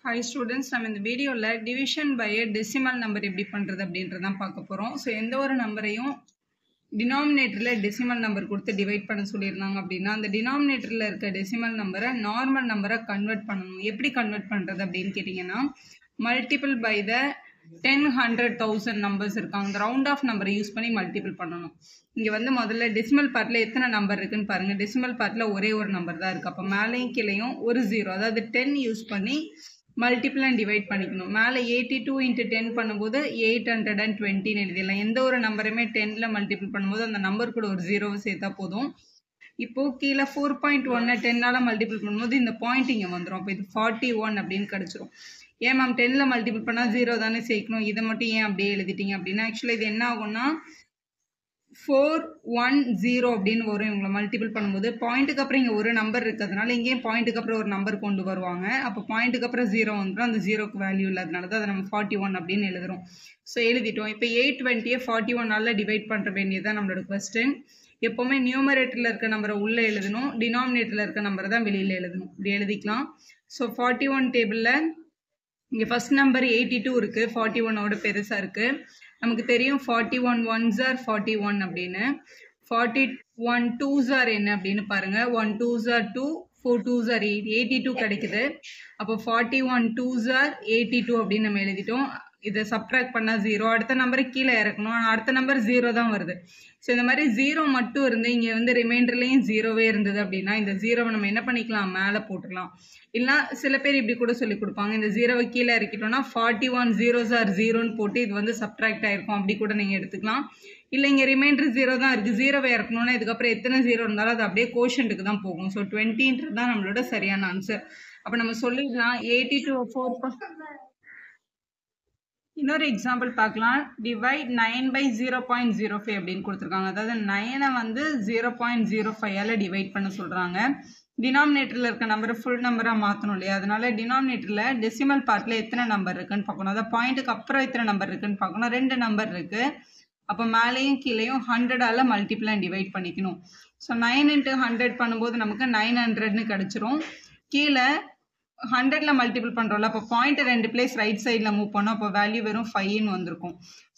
Hi students, நம்ம இந்த வீடியோல division by a decimal number எப்படி பண்றது அப்படின்றதான் பார்க்க போறோம். ஸோ எந்த ஒரு நம்பரையும் டினாமினேட்டர்ல டெசிமல் நம்பர் கொடுத்து டிவைட் பண்ண சொல்லியிருந்தாங்க அப்படின்னா அந்த டினாமினேட்டர்ல இருக்க டெசிமல் நம்பரை நார்மல் நம்பரை கன்வெர்ட் பண்ணணும். எப்படி கன்வெர்ட் பண்றது அப்படின்னு கேட்டிங்கன்னா மல்டிபிள் பை த 10, 100, 1000 நம்பர்ஸ் இருக்காங்க. அந்த ரவுண்ட் ஆஃப் நம்பரை யூஸ் பண்ணி மல்டிபிள் பண்ணணும். இங்கே வந்து முதல்ல டெசிமல் பார்ட்டில் எத்தனை நம்பர் இருக்குன்னு பாருங்கள். டெசிமல் பார்ட்டில் ஒரே ஒரு நம்பர் தான் இருக்குது. அப்போ மேலேயும் கீழேயும் ஒரு 0, அதாவது 10 யூஸ் பண்ணி மல்டிபிள் அண்ட் டிவைட் பண்ணிக்கணும். மேலே 82 × 10 பண்ணும்போது 820 எழுதிடலாம். எந்த ஒரு நம்பருமே 10ல் மல்டிபிள் பண்ணும்போது அந்த நம்பர் கூட ஒரு 0 சேர்த்தா போதும். இப்போது கீழே 4.1 10ஆல் மல்டிபிள் பண்ணும்போது இந்த பாயிண்ட் இங்கே வந்துடும். அப்போ இது 41 அப்படின்னு கிடச்சிரும். ஏன் மேம் 10ல் மல்டிபிள் பண்ணால் 0 தானே சேர்க்கணும், இதை மட்டும் ஏன் அப்படியே எழுதிட்டீங்க அப்படின்னா ஆக்சுவலாக இது என்ன ஆகும்னா 410 அப்படின்னு வரும். இவங்களை மல்டிபிள் பண்ணும்போது பாயிண்ட்டுக்கு அப்புறம் இங்கே ஒரு நம்பர் இருக்கிறதுனால இங்கேயும் பாயிண்ட்டுக்கு அப்புறம் ஒரு நம்பர் கொண்டு வருவாங்க. அப்போ பாயிண்ட்டுக்கு அப்புறம் 0 வந்துடும். அந்த 0க்கு வேல்யூ இல்லாதனால தான் அதை நம்ம 41 அப்படின்னு எழுதுறோம். ஸோ எழுதிட்டோம். இப்போ 820 41ஆல் டிவைட் பண்ணுற வேண்டியதுதான் நம்மளோட கொஸ்டின். எப்போவுமே நியூமரேட்டரில் இருக்க நம்பரை உள்ளே எழுதணும், டினாமினேட்டரில் இருக்க நம்பரை தான் வெளியில் எழுதணும். இப்படி எழுதிக்கலாம். ஸோ 41 டேபிளில் இங்கே ஃபஸ்ட் நம்பர் 82 இருக்குது, 41ஓட பெருசாக இருக்குது. நமக்கு தெரியும் 41 1s are 41 அப்படின்னு. 41 2s are என்ன அப்படின்னு பாருங்கள். 1 2s are 2, 4 2s are 8, 82 கிடைக்குது. அப்போ 41 2s are 82 அப்படின்னு நம்ம எழுதிட்டோம். இதை சப்ட்ராக்ட் பண்ணால் 0, அடுத்த நம்பரை கீழே இறக்கணும். ஆனால் அடுத்த நம்பர் 0 தான் வருது. ஸோ இந்த மாதிரி 0 மட்டும் இருந்து இங்கே வந்து ரிமைண்டர்லேயும் 0வே இருந்தது அப்படின்னா இந்த 0வை நம்ம என்ன பண்ணிக்கலாம், மேலே போட்டுக்கலாம். இல்லைனா சில பேர் இப்படி கூட சொல்லி கொடுப்பாங்க, இந்த 0வை கீழே இறக்கிட்டோம்னா 41 0s are 0ன்னு போட்டு இது வந்து சப்ட்ராக்ட் ஆகிருக்கும். அப்படி கூட நீங்கள் எடுத்துக்கலாம். இல்லை இங்கே ரிமைண்டர் 0 தான் இருக்குது, 0வை இறக்கணும்னா இதுக்கப்புறம் எத்தனை 0 இருந்தாலும் அது அப்படியே கோஷன்ட்டுக்கு தான் போகும். ஸோ 20ன்றது தான் நம்மளோட சரியான ஆன்சர். அப்போ நம்ம சொல்லிடலாம் 82 4. இன்னொரு எக்ஸாம்பிள் பார்க்கலாம். டிவைட் 9 by 0.05 அப்படின்னு கொடுத்துருக்காங்க. அதாவது 9ஐ வந்து 0.05ஆல் டிவைட் பண்ண சொல்கிறாங்க. டினாமினேட்டரில் இருக்க நம்பரை ஃபுல் நம்பராக மாற்றணும் இல்லையா, அதனால டினாமினேட்டரில் டெசிமல் பார்ட்டில் எத்தனை நம்பர் இருக்குன்னு பார்க்கணும். அதாவது பாயிண்ட்டுக்கு அப்புறம் எத்தனை நம்பர் இருக்குன்னு பார்க்கணும். 2 நம்பர் இருக்குது. அப்போ மேலேயும் கீழேயும் 100ஆல் மல்டிபிள் அண்ட் டிவைட் பண்ணிக்கணும். ஸோ 9 × 100 பண்ணும்போது நமக்கு 900ன்னு கிடச்சிரும். கீழே 100ல் மல்டிபிள் பண்ணுறோம்ல, அப்போ பாயிண்ட் 2 பிளேஸ் ரைட் சைடில் மூவ் பண்ணோம். அப்போ வேல்யூ வெறும் 5ன்னு வந்திருக்கும்.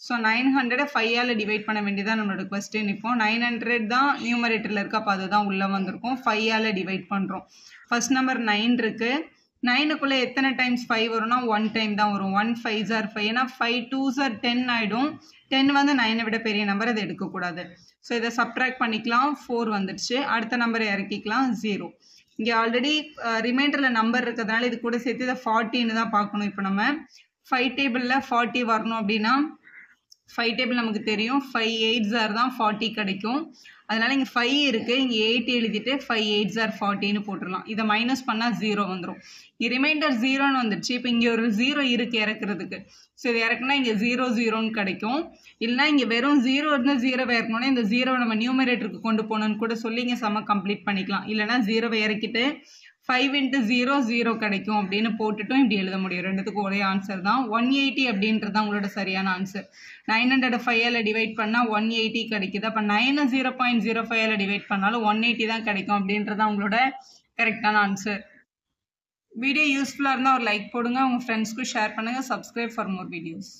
ஸோ 900 5ஆல் டிவைட் பண்ண வேண்டியதான் நம்மளோட கொஸ்டின். இப்போ 900 தான் நியூமரேட்டரில் இருக்குது, அப்போ அதுதான் உள்ளே வந்திருக்கும். 5ஆல் டிவைட் பண்ணுறோம். ஃபர்ஸ்ட் நம்பர் 9 இருக்குது. 9க்குள்ளே எத்தனை டைம்ஸ் 5 வரும்னா 1 டைம் தான் வரும். 1 5s are 5. ஏன்னா 5 2s are 10 ஆகிடும். 10 வந்து 9ஐ விட பெரிய நம்பர், அதை எடுக்கக்கூடாது. ஸோ இதை சப்ட்ராக்ட் பண்ணிக்கலாம். 4 வந்துடுச்சு. அடுத்த நம்பரை இறக்கிக்கலாம் 0. இங்கே ஆல்ரெடி ரிமைண்டரில் நம்பர் இருக்கிறதுனால இது கூட சேர்த்து இதை 40ன்னு தான் பார்க்கணும். இப்போ நம்ம 5 டேபிளில் 40 வரணும் அப்படின்னா 5 டேபிள் நமக்கு தெரியும். 5 8s are தான் 40 கிடைக்கும். அதனால் இங்கே 5 இருக்குது, இங்கே 8 எழுதிட்டு 5 8s are 40ன்னு போட்டுடலாம். இதை மைனஸ் பண்ணால் 0 வந்துடும். இங்கே ரிமைண்டர் 0ன்னு வந்துடுச்சு. இப்போ இங்கே ஒரு 0 இருக்குது இறக்குறதுக்கு. ஸோ இது இறக்குனா இங்கே 0 0ன்னு கிடைக்கும். இல்லைனா இங்கே வெறும் 0 இருந்தால் 0வை இறக்கணுன்னா இந்த 0வை நம்ம நியூமரேட்டருக்கு கொண்டு போகணுன்னு கூட சொல்லி இங்கே சம கம்ப்ளீட் பண்ணிக்கலாம். இல்லைனா 0வை இறக்கிட்டு 5 × 0 0 கிடைக்கும் அப்படின்னு போட்டுட்டும் இப்படி எழுத முடியும். ரெண்டுத்துக்கும் ஒரே ஆன்சர் தான். 180 அப்படின்றது தான் உங்களோட சரியான ஆன்சர். 900 5ஆல் டிவைட் பண்ணால் 180 கிடைக்குது. அப்போ 9 0.05ஆல் டிவைட் பண்ணாலும் 180 தான் கிடைக்கும் அப்படின்றது தான் உங்களோட கரெக்டான ஆன்சர். வீடியோ யூஸ்ஃபுல்லாக இருந்தால் ஒரு லைக் போடுங்க, உங்கள் ஃப்ரெண்ட்ஸ்க்கும் ஷேர் பண்ணுங்கள். Subscribe for more videos.